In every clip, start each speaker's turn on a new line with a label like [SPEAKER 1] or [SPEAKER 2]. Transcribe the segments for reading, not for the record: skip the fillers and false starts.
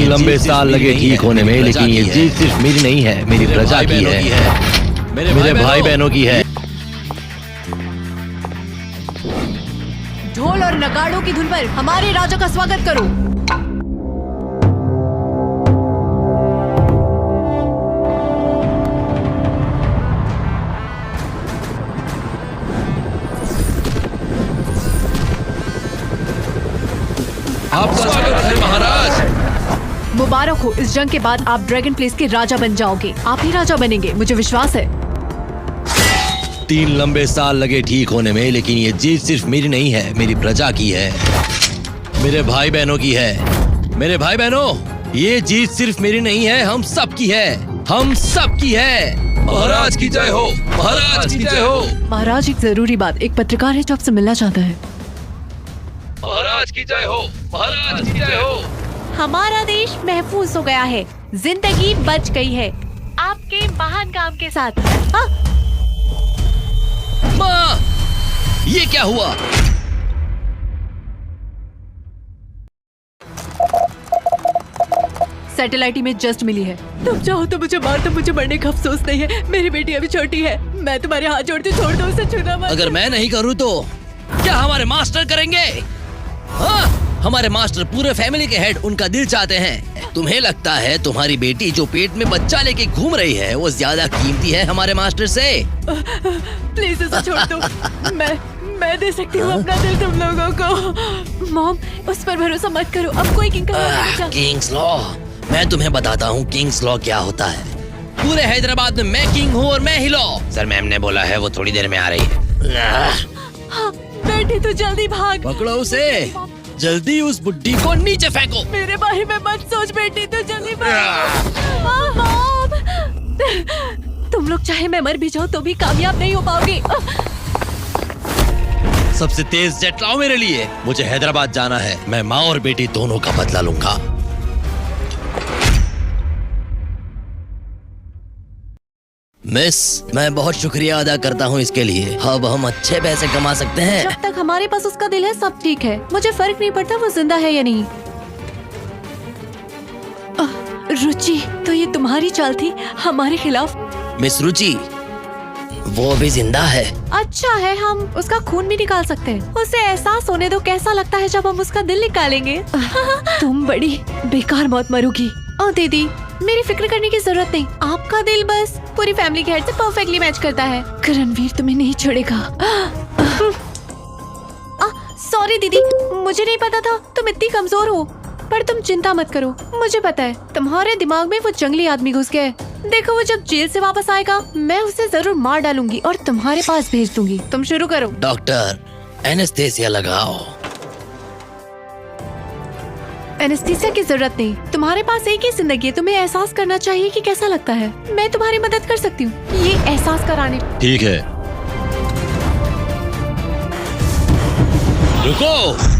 [SPEAKER 1] तीन लंबे साल लगे ठीक होने में, लेकिन ये जीत सिर्फ मेरी नहीं है, मेरी प्रजा की है, मेरे भाई बहनों की है।
[SPEAKER 2] ढोल और नगाड़ों की धुन पर हमारे राजा का स्वागत करो।
[SPEAKER 3] आपका स्वागत है महाराज।
[SPEAKER 2] मुबारक हो, इस जंग के बाद आप ड्रैगन प्लेस के राजा बन जाओगे। आप ही राजा बनेंगे, मुझे विश्वास है।
[SPEAKER 1] 3 लंबे साल लगे ठीक होने में, लेकिन ये जीत सिर्फ मेरी नहीं है, मेरी प्रजा की है, मेरे भाई बहनों की है। मेरे भाई बहनों, ये जीत सिर्फ मेरी नहीं है, हम सब की है, हम सब की है।
[SPEAKER 3] महाराज की जय हो, महाराज की जय हो।
[SPEAKER 2] महाराज, एक जरूरी बात, एक पत्रकार है जो आपसे मिलना चाहता है।
[SPEAKER 3] महाराज की जय हो, महाराज की जय हो।
[SPEAKER 2] हमारा देश महफूज हो गया है, जिंदगी बच गई है आपके महान काम के साथ।
[SPEAKER 1] माँ, ये क्या हुआ?
[SPEAKER 2] सैटेलाइट में जस्ट मिली है। तुम चाहो तो मुझे मार दो, मुझे मरने का अफसोस नहीं है। मेरी बेटी अभी छोटी है, मैं तुम्हारे हाथ जोड़ती हूँ, छोड़ दो उसे, छूना मत।
[SPEAKER 1] अगर मैं नहीं करूँ तो क्या हमारे मास्टर करेंगे? हाँ, हमारे मास्टर पूरे फैमिली के हेड, उनका दिल चाहते हैं। तुम्हें लगता है तुम्हारी बेटी जो पेट में बच्चा लेके घूम रही है वो ज्यादा कीमती है हमारे मास्टर से?
[SPEAKER 2] प्लीज उसे छोड़ दो। मैं दे सकती हूँ अपना दिल तुम लोगों को। मॉम, उस पर भरोसा मत करो, अब कोई
[SPEAKER 1] किंग्स लॉ, मैं तुम्हें बताता हूँ किंग्स लॉ क्या होता है। पूरे हैदराबाद में मैं किंग हूँ और मैं ही लॉ। सर, मैम ने बोला है वो थोड़ी देर में आ रही है।
[SPEAKER 2] हाँ, बेटी तो जल्दी भाग।
[SPEAKER 1] पकड़ो उसे, जल्दी उस बुड्ढी को नीचे फेंको।
[SPEAKER 2] मेरे बारे में मत सोच बेटी, तो जल्दी भाग। मॉम, तुम लोग चाहे मैं मर भी जाऊँ तो भी कामयाब नहीं हो पाओगे।
[SPEAKER 1] सबसे तेज जेट लाओ मेरे लिए, मुझे हैदराबाद जाना है। मैं माँ और बेटी दोनों का बदला लूंगा। मिस, मैं बहुत शुक्रिया अदा करता हूँ इसके लिए। अब हम अच्छे पैसे कमा सकते हैं।
[SPEAKER 2] जब तक हमारे पास उसका दिल है सब ठीक है, मुझे फर्क नहीं पड़ता वो जिंदा है या नहीं। रुचि, तो ये तुम्हारी चाल थी हमारे खिलाफ?
[SPEAKER 1] मिस रुचि, वो भी जिंदा है।
[SPEAKER 2] अच्छा है, हम उसका खून भी निकाल सकते हैं। उसे एहसास होने दो कैसा लगता है जब हम उसका दिल निकालेंगे। तुम बड़ी बेकार मौत मरोगी। ओ दीदी, मेरी फिक्र करने की जरूरत नहीं, आपका दिल बस पूरी फैमिली के हेड से परफेक्टली मैच करता है। करणवीर तुम्हें नहीं छोड़ेगा। सॉरी दीदी, मुझे नहीं पता था तुम इतनी कमजोर हो, पर तुम चिंता मत करो, मुझे पता है तुम्हारे दिमाग में वो जंगली आदमी घुस गया है। देखो, वो जब जेल से वापस आएगा मैं उसे जरूर मार डालूंगी और तुम्हारे पास भेज दूंगी। तुम शुरू करो।
[SPEAKER 1] डॉक्टर, एनेस्थेसिया लगाओ।
[SPEAKER 2] एनेस्थीसिया की जरूरत नहीं, तुम्हारे पास एक ही जिंदगी है, तुम्हें एहसास करना चाहिए कि कैसा लगता है। मैं तुम्हारी मदद कर सकती हूँ ये एहसास कराने।
[SPEAKER 1] ठीक है, रुको।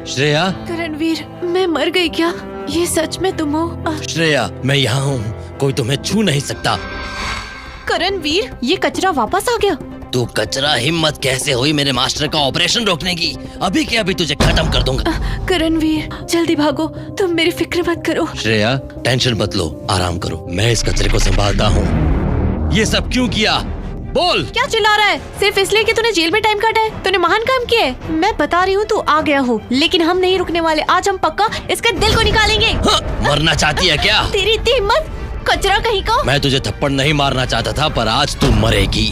[SPEAKER 1] श्रेया।
[SPEAKER 2] करणवीर, मैं मर गई क्या? ये सच में तुम हो?
[SPEAKER 1] श्रेया, मैं यहाँ हूँ, कोई तुम्हें छू नहीं सकता।
[SPEAKER 2] करणवीर, ये कचरा वापस आ गया।
[SPEAKER 1] तू कचरा, हिम्मत कैसे हुई मेरे मास्टर का ऑपरेशन रोकने की? अभी के अभी तुझे खत्म कर दूंगा।
[SPEAKER 2] करणवीर, जल्दी भागो, तुम मेरी फिक्र मत करो।
[SPEAKER 1] श्रेया, टेंशन मत लो, आराम करो, मैं इस कचरे को संभालता हूँ। ये सब क्यों किया? बोल।
[SPEAKER 2] क्या चिल्ला रहा है? सिर्फ इसलिए कि तूने जेल में टाइम काटा है? तूने महान काम किया है। मैं बता रही हूँ तू आ गया हो, लेकिन हम नहीं रुकने वाले। आज हम पक्का इसके दिल को निकालेंगे।
[SPEAKER 1] हाँ, मरना चाहती है क्या?
[SPEAKER 2] तेरी इतनी हिम्मत, कचरा कहीं का।
[SPEAKER 1] मैं तुझे थप्पड़ नहीं मारना चाहता था, पर आज तू मरेगी।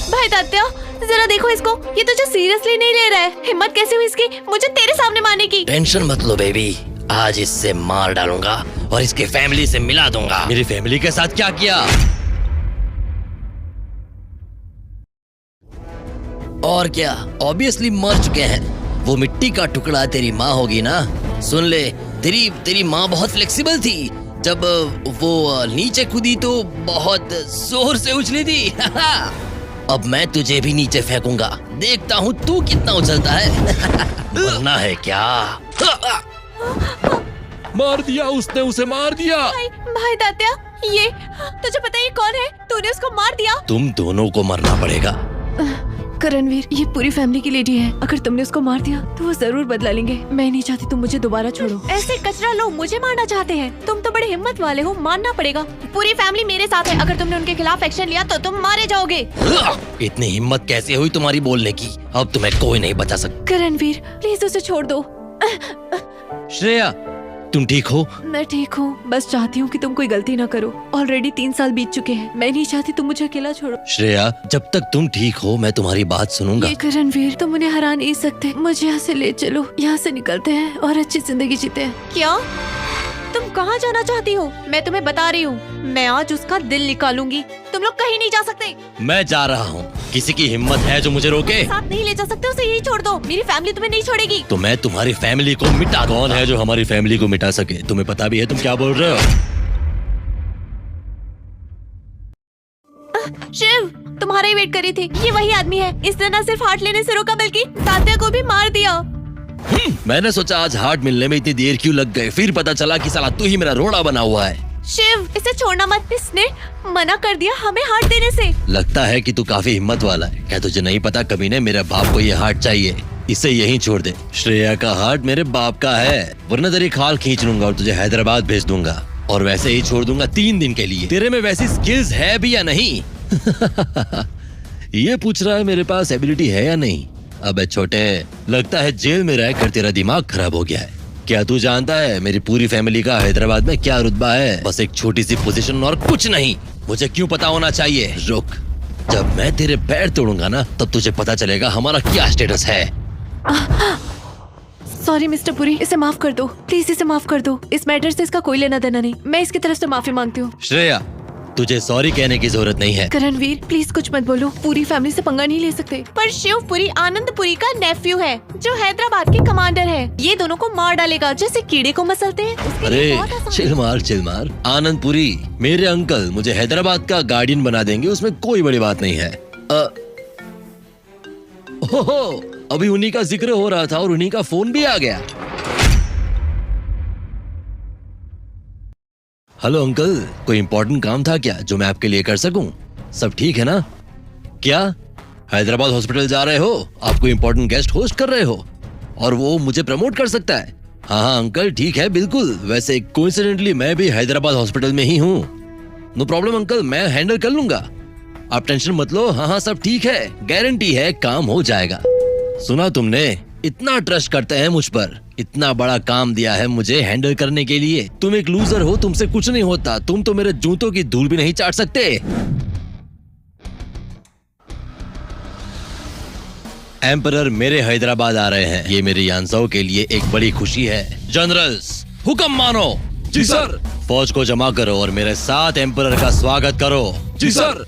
[SPEAKER 2] भाई तात्या, जरा देखो इसको, ये तुझे सीरियसली नहीं ले रहा है। हिम्मत कैसे हुई इसकी मुझे तेरे सामने मारने की?
[SPEAKER 1] टेंशन मत लो बेबी, आज इससे मार डालूंगा और इसके फैमिली से मिला दूंगा। मेरी फैमिली के साथ क्या किया? और क्या, ऑब्वियसली मर चुके हैं। वो मिट्टी का टुकड़ा तेरी माँ होगी ना? सुन ले, तेरी माँ बहुत फ्लेक्सिबल थी। जब वो नीचे कूदी तो बहुत जोर से उछली थी। अब मैं तुझे भी नीचे फेंकूंगा, देखता हूँ तू कितना उछलता है। मरना है क्या?
[SPEAKER 3] मार दिया उसने, उसे मार दिया।
[SPEAKER 2] भाई तात्या, ये तुझे पता है ये कौन है? तूने उसको मार दिया।
[SPEAKER 1] तुम दोनों को मरना पड़ेगा।
[SPEAKER 2] करणवीर, ये पूरी फैमिली की लेडी है। अगर तुमने उसको मार दिया तो वो जरूर बदला लेंगे। मैं नहीं चाहती तुम मुझे दोबारा छोड़ो। ऐसे कचरा लोग मुझे मारना चाहते हैं। तुम तो बड़े हिम्मत वाले हो, मानना पड़ेगा। पूरी फैमिली मेरे साथ है। अगर तुमने उनके खिलाफ एक्शन लिया तो तुम मारे जाओगे।
[SPEAKER 1] इतनी हिम्मत कैसे हुई तुम्हारी बोलने की? अब तुम्हें कोई नहीं बचा सकता।
[SPEAKER 2] करणवीर, प्लीज उसे छोड़ दो।
[SPEAKER 1] श्रेया, तुम ठीक हो?
[SPEAKER 2] मैं ठीक हूँ, बस चाहती हूँ कि तुम कोई गलती ना करो। ऑलरेडी 3 साल बीत चुके हैं। मैं नहीं चाहती तुम मुझे अकेला छोड़ो।
[SPEAKER 1] श्रेया, जब तक तुम ठीक हो मैं तुम्हारी बात सुनूंगा।
[SPEAKER 2] ये करणवीर, तुम उन्हें हरा नहीं सकते। मुझे यहाँ से ले चलो। यहाँ से निकलते हैं और अच्छी जिंदगी जीते हैं। क्या तुम कहाँ जाना चाहती हो? मैं तुम्हें बता रही हूँ, मैं आज उसका दिल निकालूंगी। तुम लोग कहीं नहीं जा सकते।
[SPEAKER 1] मैं जा रहा हूँ। किसी की हिम्मत है जो मुझे रोके?
[SPEAKER 2] साथ नहीं ले जा सकते, उसे यही छोड़ दो। मेरी फैमिली तुम्हें नहीं छोड़ेगी।
[SPEAKER 1] तो मैं तुम्हारी फैमिली को मिटा। कौन है जो हमारी फैमिली को मिटा सके? तुम्हें पता भी है तुम क्या बोल रहे हो?
[SPEAKER 2] शिव, तुम्हारा ही वेट कर रही थी। ये वही आदमी है। इसने न सिर्फ हार्ट लेने से रोका बल्कि तात्या को भी मार दिया।
[SPEAKER 1] मैंने सोचा आज हार्ट मिलने में इतनी देर क्यों लग गई, फिर पता चला कि साला तू ही मेरा रोड़ा बना हुआ है।
[SPEAKER 2] शिव, इसे छोड़ना मत। इसने मना कर दिया हमें हार्ट देने से।
[SPEAKER 1] लगता है कि तू काफी हिम्मत वाला है। क्या तुझे नहीं पता कमीने, मेरे बाप को ये हार्ट चाहिए। इसे यहीं छोड़ दे। श्रेया का हार्ट मेरे बाप का है, वरना तेरी खाल खींच लूंगा और तुझे हैदराबाद भेज दूंगा। और वैसे ही छोड़ दूंगा 3 दिन के लिए। तेरे में वैसी स्किल्स है भी या नहीं? ये पूछ रहा है मेरे पास एबिलिटी है या नहीं। अबे छोटे, लगता है जेल में रहकर तेरा दिमाग खराब हो गया है। क्या तू जानता है मेरी पूरी फैमिली का हैदराबाद में क्या रुतबा है? बस एक छोटी सी पोजीशन और कुछ नहीं। मुझे क्यों पता होना चाहिए? रुक, जब मैं तेरे पैर तोड़ूंगा ना तब तुझे पता चलेगा हमारा क्या स्टेटस है।
[SPEAKER 2] सॉरी मिस्टर पुरी, इसे माफ कर दो प्लीज, इसे माफ कर दो। इस मैटर से इसका कोई लेना देना नहीं। मैं इसकी तरफ से माफी मांगती हूँ।
[SPEAKER 1] श्रेया, तुझे सॉरी कहने की जरूरत नहीं है।
[SPEAKER 2] करणवीर, प्लीज कुछ मत बोलो। पूरी फैमिली से पंगा नहीं ले सकते। पर शिवपुरी आनंदपुरी का नेफ्यू है जो हैदराबाद के कमांडर है। ये दोनों को मार डालेगा जैसे कीड़े को मसलते हैं। उसके लिए बहुत आसान है।
[SPEAKER 1] चिल मार। आनंदपुरी मेरे अंकल मुझे हैदराबाद का गार्डियन बना देंगे, उसमें कोई बड़ी बात नहीं है। ओहो, अभी उन्हीं का जिक्र हो रहा था और उन्हीं का फोन भी आ गया। हेलो अंकल, कोई इम्पोर्टेंट काम था क्या जो मैं आपके लिए कर सकूं? सब ठीक है ना? क्या हैदराबाद हॉस्पिटल जा रहे हो? आप कोई इम्पोर्टेंट गेस्ट होस्ट कर रहे हो और वो मुझे प्रमोट कर सकता है? हाँ अंकल, ठीक है, बिल्कुल। वैसे कोइंसिडेंटली मैं भी हैदराबाद हॉस्पिटल में ही हूँ। नो प्रॉब्लम अंकल, मैं हैंडल कर लूंगा। आप टेंशन मत लो। हाँ सब ठीक है, गारंटी है काम हो जाएगा। सुना तुमने, इतना ट्रस्ट करते हैं मुझ पर। इतना बड़ा काम दिया है मुझे हैंडल करने के लिए। तुम एक लूजर हो, तुमसे कुछ नहीं होता। तुम तो मेरे जूतों की धूल भी नहीं चाट सकते। एम्परर मेरे हैदराबाद आ रहे हैं। ये मेरी यानसाओं के लिए एक बड़ी खुशी है। जनरल्स, हुक्म मानो।
[SPEAKER 3] जी सर।
[SPEAKER 1] फौज को जमा करो और मेरे साथ एम्परर का स्वागत करो।
[SPEAKER 3] जी सर।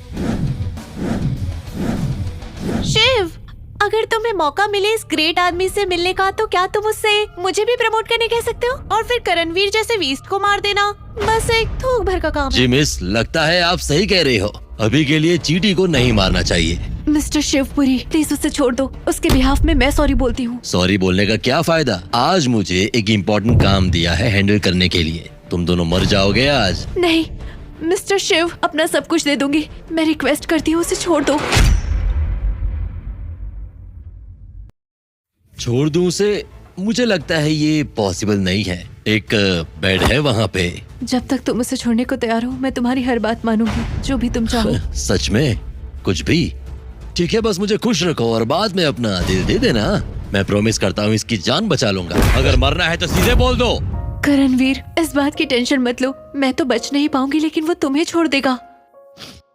[SPEAKER 2] शिव, अगर तुम्हें मौका मिले इस ग्रेट आदमी से मिलने का तो क्या तुम उससे मुझे भी प्रमोट करने कह सकते हो और फिर करणवीर जैसे वीस्ट को मार देना? बस एक थूक भर का काम है।
[SPEAKER 1] जी मिस, लगता है आप सही कह रही हो। अभी के लिए चींटी को नहीं मारना चाहिए।
[SPEAKER 2] मिस्टर शिवपुरी, प्लीज उसे छोड़ दो। उसके बिहाफ में मैं सॉरी बोलती हूँ।
[SPEAKER 1] सॉरी बोलने का क्या फायदा? आज मुझे एक इम्पोर्टेंट काम दिया है हैंडल करने के लिए। तुम दोनों मर जाओगे आज।
[SPEAKER 2] नहीं मिस्टर शिव, अपना सब कुछ दे दूंगी। मैं रिक्वेस्ट करती हूँ, उसे छोड़ दो।
[SPEAKER 1] छोड़ दूं उसे? मुझे लगता है ये पॉसिबल नहीं है। एक बेड है वहाँ पे।
[SPEAKER 2] जब तक तुम उसे छोड़ने को तैयार हो मैं तुम्हारी हर बात मानूंगी, जो भी तुम चाहो।
[SPEAKER 1] सच में? कुछ भी? ठीक है, बस मुझे खुश रखो और बाद में अपना दिल दे देना। मैं प्रॉमिस करता हूँ इसकी जान बचा लूंगा। अगर मरना है तो सीधे बोल दो।
[SPEAKER 2] करणवीर, इस बात की टेंशन मत लो। मैं तो बच नहीं पाऊंगी लेकिन वो तुम्हें छोड़ देगा।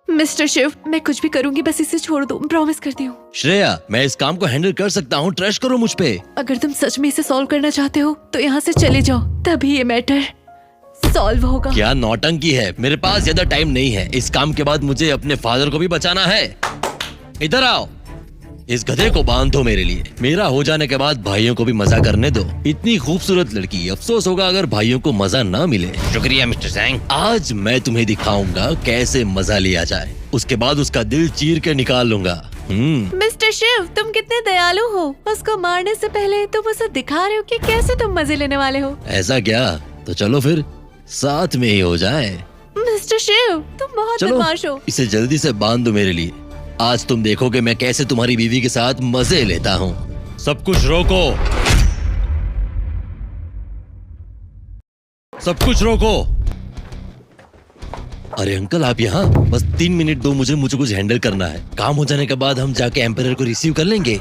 [SPEAKER 2] मिस्टर शिव, मैं कुछ भी करूंगी, बस इसे छोड़ दो, प्रॉमिस करती हूँ।
[SPEAKER 1] श्रेया, मैं इस काम को हैंडल कर सकता हूँ, ट्रस्ट करो मुझ पे।
[SPEAKER 2] अगर तुम सच में इसे सॉल्व करना चाहते हो तो यहाँ से चले जाओ, तभी ये मैटर सॉल्व होगा।
[SPEAKER 1] क्या नौटंकी है? मेरे पास ज्यादा टाइम नहीं है। इस काम के बाद मुझे अपने फादर को भी बचाना है। इधर आओ, इस गधे को बांध दो मेरे लिए। मेरा हो जाने के बाद भाइयों को भी मजा करने दो। इतनी खूबसूरत लड़की, अफसोस होगा अगर भाइयों को मजा ना मिले। शुक्रिया मिस्टर सैंग। आज मैं तुम्हें दिखाऊंगा कैसे मजा लिया जाए। उसके बाद उसका दिल चीर के निकाल लूंगा।
[SPEAKER 2] मिस्टर शिव, तुम कितने दयालु हो। उसको मारने से पहले तुम उसे दिखा रहे हो कि कैसे तुम मजे लेने वाले हो।
[SPEAKER 1] ऐसा क्या? तो चलो फिर साथ में ही हो जाए।
[SPEAKER 2] मिस्टर शिव, तुम बहुत
[SPEAKER 1] चलो
[SPEAKER 2] बदमाश हो।
[SPEAKER 1] इसे जल्दी से बांध दो मेरे लिए। आज तुम देखोगे मैं कैसे तुम्हारी बीवी के साथ मजे लेता हूँ। सब कुछ रोको, सब कुछ रोको। अरे अंकल आप यहाँ, बस 3 मिनट दो मुझे कुछ हैंडल करना है। काम हो जाने के बाद हम जाके एम्परर को रिसीव कर लेंगे।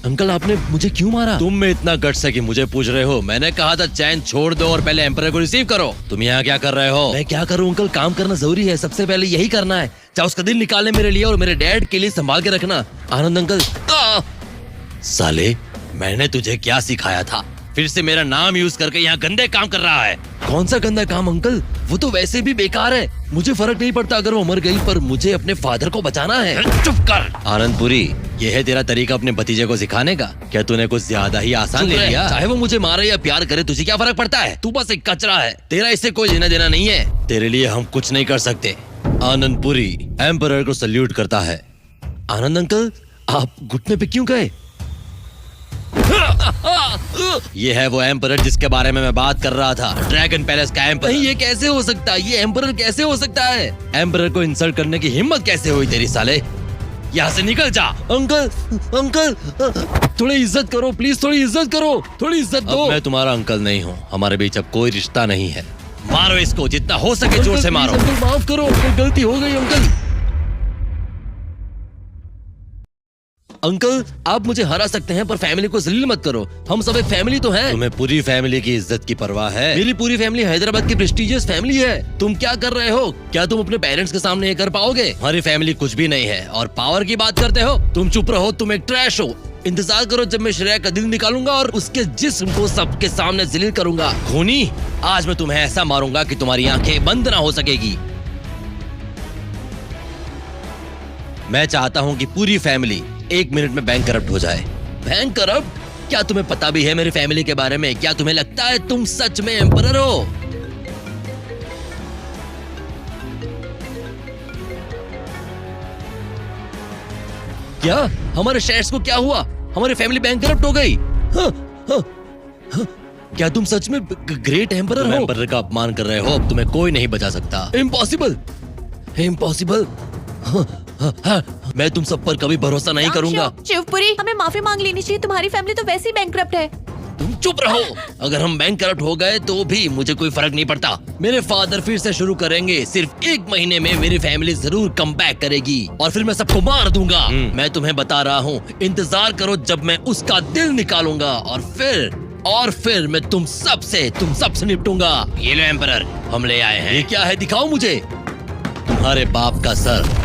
[SPEAKER 1] अंकल आपने मुझे क्यों मारा? तुम में इतना गट्स है कि मुझे पूछ रहे हो? मैंने कहा था चैन छोड़ दो और पहले एम्परर को रिसीव करो। तुम यहाँ क्या कर रहे हो? मैं क्या करूँ अंकल, काम करना जरूरी है, सबसे पहले यही करना है। चाहे उसका दिल निकालने मेरे लिए और मेरे डैड के लिए संभाल के रखना। आनंद अंकल। साले मैंने तुझे क्या सिखाया था? फिर से मेरा नाम यूज करके यहाँ गंदे काम कर रहा है। कौन सा गंदा काम अंकल? वो तो वैसे भी बेकार है, मुझे फर्क नहीं पड़ता अगर वो मर गई, पर मुझे अपने फादर को बचाना है। चुप कर। आनंदपुरी, ये है तेरा तरीका अपने भतीजे को सिखाने का? क्या तूने कुछ ज्यादा ही आसान ले लिया? चाहे वो मुझे मारे या प्यार करे, तुझे क्या फर्क पड़ता है? तू बस एक कचरा है, तेरा इससे कोई लेना देना नहीं है। तेरे लिए हम कुछ नहीं कर सकते। आनंदपुरी एम्परर को सल्यूट करता है। आनंद अंकल आप घुटने पे क्यों गए? ये है वो एम्परर जिसके बारे में मैं बात कर रहा था, ड्रैगन पैलेस का एम्परर। नहीं, ये कैसे हो सकता है? ये एम्परर कैसे हो सकता है? एम्परर को इंसल्ट करने की हिम्मत कैसे हुई तेरी साले? यहाँ से निकल जा। अंकल अंकल थोड़ी इज्जत करो प्लीज, थोड़ी इज्जत करो, थोड़ी इज्जत दो। मैं तुम्हारा अंकल नहीं हूँ, हमारे बीच अब कोई रिश्ता नहीं है। मारो इसको, जितना हो सके जोर से मारो। अंकल माफ करो, गलती हो गई अंकल। अंकल आप मुझे हरा सकते हैं पर फैमिली को जलील मत करो, हम सब एक फैमिली तो हैं। तुम्हें पूरी फैमिली की इज्जत की परवाह है? मेरी पूरी फैमिली हैदराबाद की प्रेस्टिजियस फैमिली है। तुम क्या कर रहे हो? क्या तुम अपने पेरेंट्स के सामने ये कर पाओगे? हमारी फैमिली कुछ भी नहीं है और पावर की बात करते हो? तुम चुप रहो, तुम एक ट्रैश हो। इंतजार करो जब मैं श्रेया का दिल निकालूंगा और उसके जिस्म को सबके सामने जलील करूंगा। खूनी, आज मैं तुम्हें ऐसा मारूंगा कि तुम्हारी आंखें बंद ना हो सकेगी। मैं चाहता हूँ कि पूरी फैमिली 1 मिनट में बैंक करप्ट हो जाए। Bank corrupt? क्या तुम्हें पता भी है मेरी फैमिली के बारे में? क्या तुम्हें लगता है तुम सच में एम्परर हो? क्या हमारे शेयर्स को क्या हुआ? हमारी फैमिली बैंक करप्ट हो गई? हाँ, हाँ, हाँ। क्या तुम सच में ग्रेट एम्परर हो? एम्परर का अपमान कर रहे हो, अब तुम्हें कोई नहीं बचा सकता। Impossible, impossible. मैं तुम सब पर कभी भरोसा नहीं करूंगा।
[SPEAKER 2] शिवपुरी, हमें माफी मांग लेनी चाहिए, तुम्हारी फैमिली तो वैसे ही बैंकक्रप्ट है।
[SPEAKER 1] तुम चुप रहो। अगर हम बैंक करप्ट हो गए तो भी मुझे कोई फर्क नहीं पड़ता। मेरे फादर फिर से शुरू करेंगे, सिर्फ 1 महीने में मेरी फैमिली जरूर कम बैक करेगी और फिर मैं सबको मार दूंगा। मैं तुम्हें बता रहा हूँ, इंतजार करो जब मैं उसका दिल निकालूंगा और फिर मैं तुम सबसे निपटूंगा। ये लो एम्परर, हम ले आए हैं। ये क्या है? दिखाओ मुझे। तुम्हारे बाप का सर।